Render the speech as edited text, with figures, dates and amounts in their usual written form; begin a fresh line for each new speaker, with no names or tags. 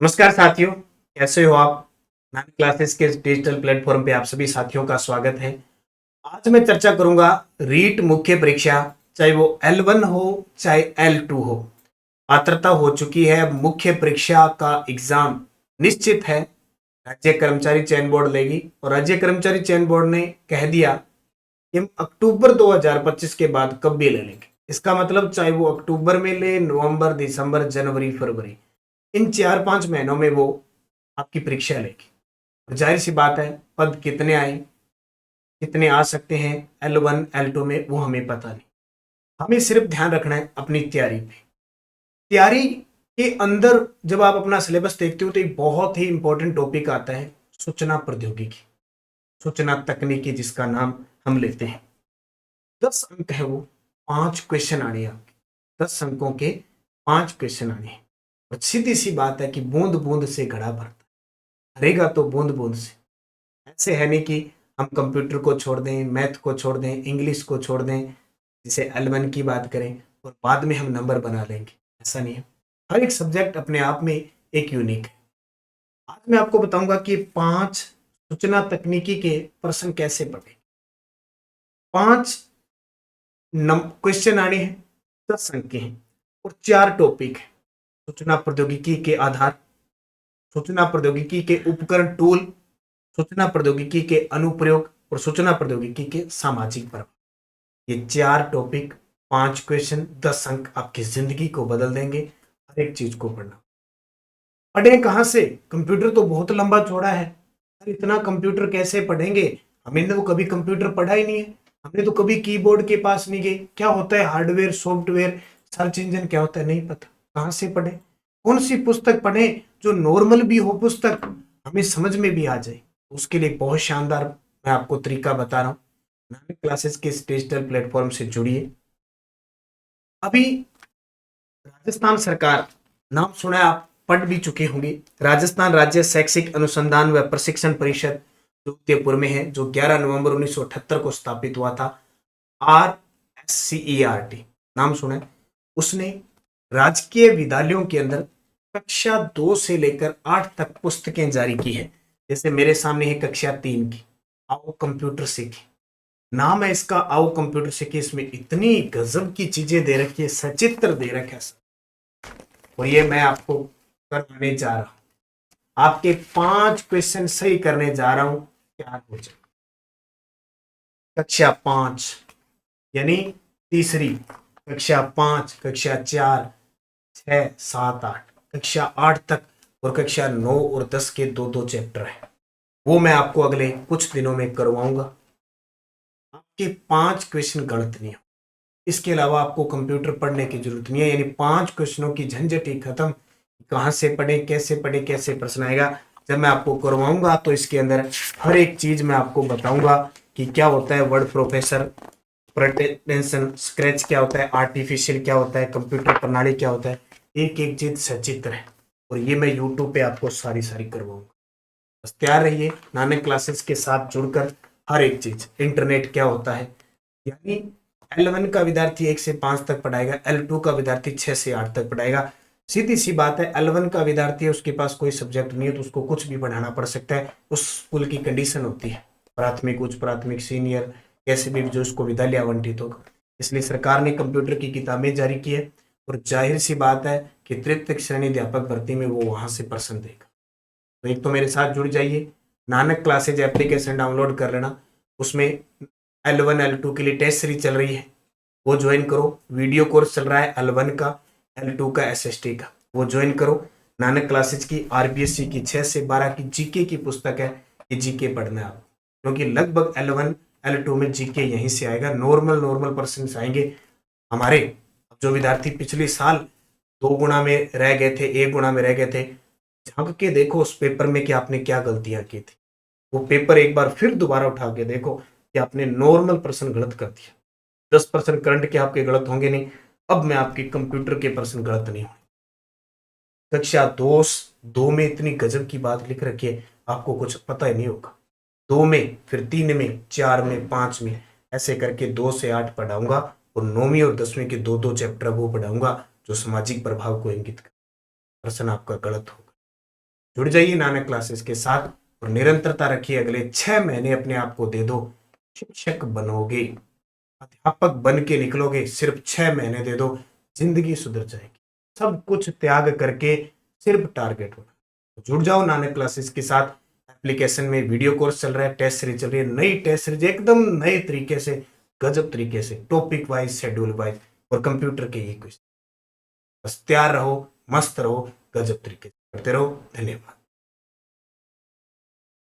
नमस्कार साथियों, कैसे हो आप। नाइन क्लासेस के डिजिटल प्लेटफॉर्म पे आप सभी साथियों का स्वागत है। आज मैं चर्चा करूंगा रीट मुख्य परीक्षा, चाहे वो L1 हो चाहे L2 हो। पात्रता हो चुकी है, मुख्य परीक्षा का एग्जाम निश्चित है। राज्य कर्मचारी चयन बोर्ड लेगी और राज्य कर्मचारी चयन बोर्ड ने कह दिया कि हम अक्टूबर 2025 के बाद कब भी ले लेंगे। इसका मतलब चाहे वो अक्टूबर में ले, नवंबर, दिसंबर, जनवरी, फरवरी, इन 4-5 महीनों में वो आपकी परीक्षा लेगी। और जाहिर सी बात है, पद कितने आए, कितने आ सकते हैं L1 L2 में, वो हमें पता नहीं। हमें सिर्फ ध्यान रखना है अपनी तैयारी पे। तैयारी के अंदर जब आप अपना सिलेबस देखते हो तो एक बहुत ही इंपॉर्टेंट टॉपिक आता है, सूचना प्रौद्योगिकी, सूचना तकनीकी, जिसका नाम हम लेते हैं। 10 अंक है वो, 5 क्वेश्चन आने हैं आपके। 10 अंकों के 5 क्वेश्चन आने हैं। और सीधी सी बात है कि बूंद बूंद से घड़ा भरता है, भरेगा तो बूंद बूंद से। ऐसे है नहीं कि हम कंप्यूटर को छोड़ दें, मैथ को छोड़ दें, इंग्लिश को छोड़ दें, जैसे L1 की बात करें और बाद में हम नंबर बना लेंगे। ऐसा नहीं है। हर एक सब्जेक्ट अपने आप में एक यूनिक है। आज मैं आपको बताऊंगा कि 5 सूचना तकनीकी के प्रश्न कैसे पढ़े। 5 क्वेश्चन आने हैं, 10 अंक के हैं और 4 टॉपिक है। सूचना प्रौद्योगिकी के आधार, सूचना प्रौद्योगिकी के उपकरण टूल, सूचना प्रौद्योगिकी के अनुप्रयोग और सूचना प्रौद्योगिकी के सामाजिक प्रभाव। ये 4 टॉपिक, 5 क्वेश्चन, 10 अंक आपकी जिंदगी को बदल देंगे। हर एक चीज को पढ़ना। पढ़े कहाँ से? कंप्यूटर तो बहुत लंबा चौड़ा है, इतना कंप्यूटर कैसे पढ़ेंगे? हमने तो कभी कंप्यूटर पढ़ा ही नहीं है। हमने तो कभी कीबोर्ड के पास नहीं गए। क्या होता है हार्डवेयर, सॉफ्टवेयर, सर्च इंजन क्या होता है, नहीं पता। कहाँ से पढ़े? कौन सी पुस्तक पढ़े जो नॉर्मल भी हो, पुस्तक हमें समझ में भी आ जाए? उसके लिए बहुत शानदार मैं आपको तरीका बता रहा हूँ। नामिक क्लासेस के इस डिजिटल प्लेटफॉर्म से जुड़िए। अभी राजस्थान सरकार, नाम सुना है, आप पढ़ भी चुके होंगे। राजस्थान राज्य शैक्षिक अनुसंधान व प्रशिक्षण परिषद जो उदयपुर में है, जो 11 नवंबर 1978 को स्थापित हुआ था। RSCERT नाम सुना है। उसने राजकीय विद्यालयों के अंदर कक्षा 2 से लेकर 8 तक पुस्तकें जारी की है। जैसे मेरे सामने है कक्षा 3 की, आओ कंप्यूटर सीखें। नाम है इसका, आओ कंप्यूटर सीखें। इसमें इतनी गजब की चीजें दे रखी है, सचित्र दे रखा है। और ये मैं आपको करवाने जा रहा हूं। आपके 5 क्वेश्चन सही करने जा रहा हूं, क्या हो जाए। कक्षा 5 यानी तीसरी, कक्षा 5, कक्षा 4, 6, 7, 8, कक्षा 8 तक और कक्षा 9 और 10 के 2-2 चैप्टर है। वो मैं आपको अगले कुछ दिनों में करवाऊंगा। आपके 5 क्वेश्चन गलत नहीं हो। इसके अलावा आपको कंप्यूटर पढ़ने की जरूरत नहीं है। यानी 5 क्वेश्चनों की झंझट ही खत्म। कहाँ से पढ़े, कैसे पढ़े, कैसे प्रश्न आएगा, जब मैं आपको करवाऊंगा तो इसके अंदर हर एक चीज मैं आपको बताऊंगा कि क्या होता है वर्ड प्रोफेसर, प्रेटेंशन, स्क्रैच क्या होता है, आर्टिफिशियल क्या होता है, कंप्यूटर प्रणाली क्या होता है। एक एक चीज सचित्र है और ये मैं यूट्यूब पे आपको सारी सारी करवाऊंगा। बस तैयार रहिए नानक क्लासेस के साथ जुड़कर। हर एक चीज, इंटरनेट क्या होता है, यानी L1 का विद्यार्थी 1 से 5 तक पढ़ाएगा, L2 का विद्यार्थी 6 से 8 तक पढ़ाएगा। सीधी सी बात है, L1 का विद्यार्थी है, उसके पास कोई सब्जेक्ट नहीं है तो उसको कुछ भी पढ़ाना पड़ सकता है। उस स्कूल की कंडीशन होती है, प्राथमिक, उच्च प्राथमिक, सीनियर, कैसे भी जो उसको विद्यालय आवंटित होगा। इसलिए सरकार ने कंप्यूटर की किताबें जारी की है और जाहिर सी बात है कि तृतीय श्रेणी अध्यापक भर्ती में वो वहां से प्रश्न देगा। तो एक तो मेरे साथ जुड़ जाइए, नानक क्लासेज एप्लीकेशन डाउनलोड कर लेना। उसमें L1 L2 के लिए टेस्ट सीरीज चल रही है, वो ज्वाइन करो। वीडियो कोर्स चल रहा है L1 का, L2 का, SST का, वो ज्वाइन करो। नानक क्लासेज की RPSC की 6 से 12 की जीके की पुस्तक है, ये जीके पढ़ना है आप, क्योंकि लगभग L1 L2 में जीके यहीं से आएगा। नॉर्मल नॉर्मल पर्सन आएंगे हमारे। जो विद्यार्थी पिछले साल 2 गुना में रह गए थे, 1 गुना में रह गए थे, झांक के देखो उस पेपर में कि आपने क्या गलतियां की थी। वो पेपर एक बार फिर दोबारा उठा के देखो कि आपने नॉर्मल प्रश्न गलत कर दिया। 10% करंट के आपके गलत होंगे नहीं। अब मैं आपकी कंप्यूटर के प्रश्न गलत नहीं होंगे। कक्षा 2 में इतनी गजब की बात लिख रखी है, आपको कुछ पता ही नहीं होगा। 2 में, फिर 3 में, 4 में, 5 में, ऐसे करके 2 से 8 पढ़ाऊंगा और 9वीं और 10वीं के 2-2 चैप्टर वो पढ़ाऊंगा जो सामाजिक प्रभाव को इंगित कर। प्रश्न आपका गलत होगा। जुड़ जाइए नानक क्लासेस के साथ और निरंतरता रखिए। अगले 6 महीने अपने आप को दे दो, शिक्षक बनोगे, अध्यापक बन के निकलोगे। सिर्फ 6 महीने दे दो, जिंदगी सुधर जाएगी। सब कुछ त्याग करके सिर्फ टारगेट होना। तो जुड़ जाओ नानक क्लासेस के साथ। एप्लीकेशन में वीडियो कोर्स चल रहा है, टेस्ट सीरीज चल रही है, नई टेस्ट सीरीज एकदम नए तरीके से, गजब तरीके से, टॉपिक वाइज, शेड्यूल वाइज और कंप्यूटर के ही क्वेश्चन। बस तैयार रहो, मस्त रहो, गजब तरीके से करते रहो। धन्यवाद।